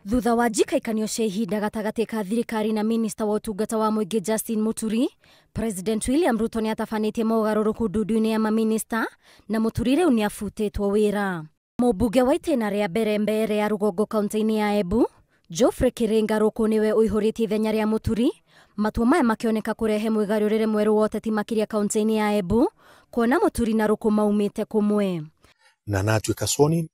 Thutha wa njikaikanio cia ihinda gatagati ka thirikari na minista wa ũtungata wa mũingĩ Justin Muturi, President William Ruto nĩ atafanĩtie mogarũrũku ndundu-inĩ ya maminista na Muturi rĩu nĩ abutĩtwo wĩra. Mũmbunge wa itĩna rĩa mbere ya rũgongo kaunti-inĩ ya Embu, Geoffrey Kĩrĩnga Rũkũ nĩwe ũihũrĩtie ithenya rĩa Muturi, matua maya makĩoneka kũrehe mũigarũrĩre mwerũ wa ũteti makĩria kaunti-inĩ ya Embu, kuona Muturi na Rũkũ maumĩte kũmwe. Na natuĩka Soni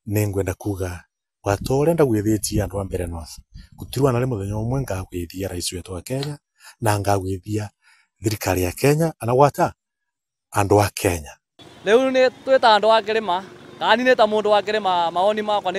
nĩngwenda kuga watu urenda gwithĩtia andu a mbere North gutirwa na muthenya umwe ngagwithia rais wetu wa Kenya na ngagwithia thirikari ya Kenya ana gwata andu a Kenya. Riu ni twita andu a Kirima kani ni ta mundu wa Kirima maoni makwa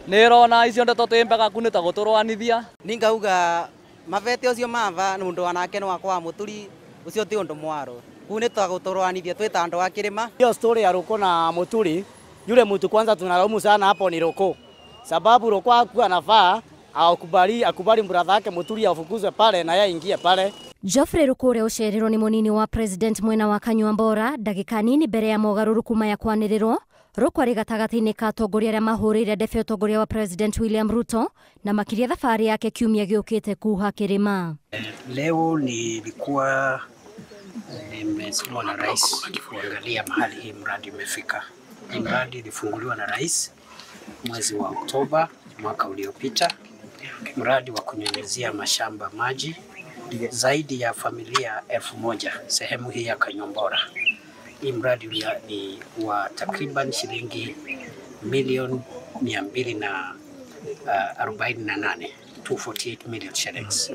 nirona icio ndeto twimbaga ku ni ta guturwanithia ningauga mavete ucio mava nundu wanake no wakwa Muturi ucio ti undu mwaro ku ni ta guturwanithia twita andu a Kirima. Hiyo story ya Rũkũ na Muturi, yule mtu kwanza tunalaumu sana hapo ni Rũkũ, sababu Rũkũ hakuwa anafaa akubali brother yake Muturi afukuzwe pale na yeye ingie pale. Geoffrey Rũkũ ũrĩa ũcerirwo nĩ mũnini wa president mwena wa Kanyuambora ndagĩka nini mbere ya mogarũrũku maya kwanĩrĩrwo, Rũkũ arĩ gatagatĩ-inĩ ka atongoria arĩa mahũrĩire ndebe ũtongoria wa President William Ruto na makĩria thabarĩ yake kiumia gĩũkĩte kuha Kĩrĩma. Leo nilikuwa nimesimama na rais kuangalia mahali hii mradi umefika. Hii mradi ilifunguliwa na rais mwezi wa Oktoba mwaka uliopita, mradi wa kunyunyizia mashamba maji zaidi ya familia 1000 sehemu hii ya Kanyuambora. Hii mradi ni wa takriban shilingi milioni 248, 248 million shillings,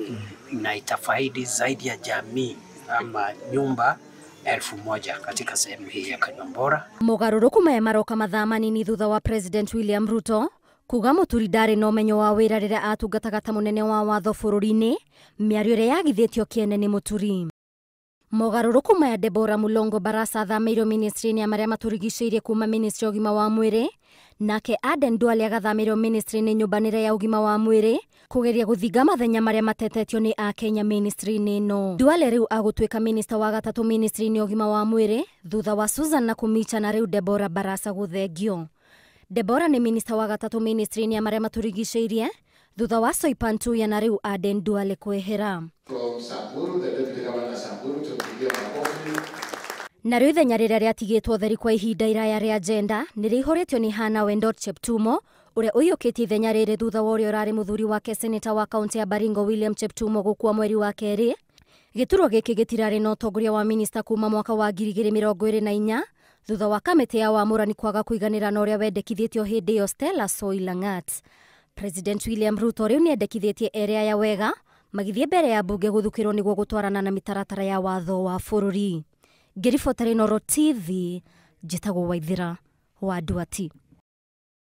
na itafaidi zaidi ya jamii ama nyumba 1000 katika sehemu hii ya Kanyuambora. Mogarũrũku maya maroka mathaa manini thutha wa President William Ruto kuga Muturi ndarĩ na ũmenyo wa wĩra rĩrĩa atungataga ta mũnene wa watho bũrũri-inĩ, mĩario ĩrĩa yagithĩtio kĩene nĩ Muturi. Mogarũrũku maya Deborah Mulongo Barasa athamĩirwo ministry-inĩ ya marĩa matũrigicĩirie kuma ministry ũgima wa mwĩrĩ, nake Aden Duale agathamĩirwo ministry-inĩ nyũmbanĩre ya ũgima wa mwĩrĩ kugeria gũthinga mathenya marĩa matetetio nĩ Akenya ministry-inĩ ĩno. Duale rĩu agũtuĩka minister wa gatatũ ministry-inĩ ya ũgima wa mwĩrĩ thutha wa Susan Nakhumicha na rĩu Deborah Barasa gũthengio. Deborah nĩ minister wa gatatũ ministry-inĩ ya marĩa matũrigicĩirie thutha wa Soipan Tuya na rĩu Aden Duale kwehera. Na rĩu ithenya rĩrĩa rĩatigĩtwo theri kwa ihinda iraya rĩa gender nĩ rĩihũrĩtio nĩ Hannah Wendot Cheptumo ũrĩa ũiyũkĩtie ithenya rĩrĩ thutha wa ũrĩa ũrarĩ mũthuri wake seneta wa kaunti ya Baringo William Cheptumo gũkua mweri wa kerĩ. Gĩturwa gĩkĩ gĩtirarĩ na ũtongoria wa minista kuma mwaka wa 2024 thutha wa kamĩtĩ ya wamũrani kwaga kũiganĩra na ũrĩa wendekithĩtio hĩndĩ ĩyo Stella Soilangat. President William Ruto rĩu nĩendekithĩtie erĩ aya wega magithie mbere ya mbunge gũthukĩrwo nĩguo gũtwarana na mĩtaratara ya watho wa bũrũri. Ngĩribotera Inooro TV, njĩtagwo Waithĩra wa Nduati.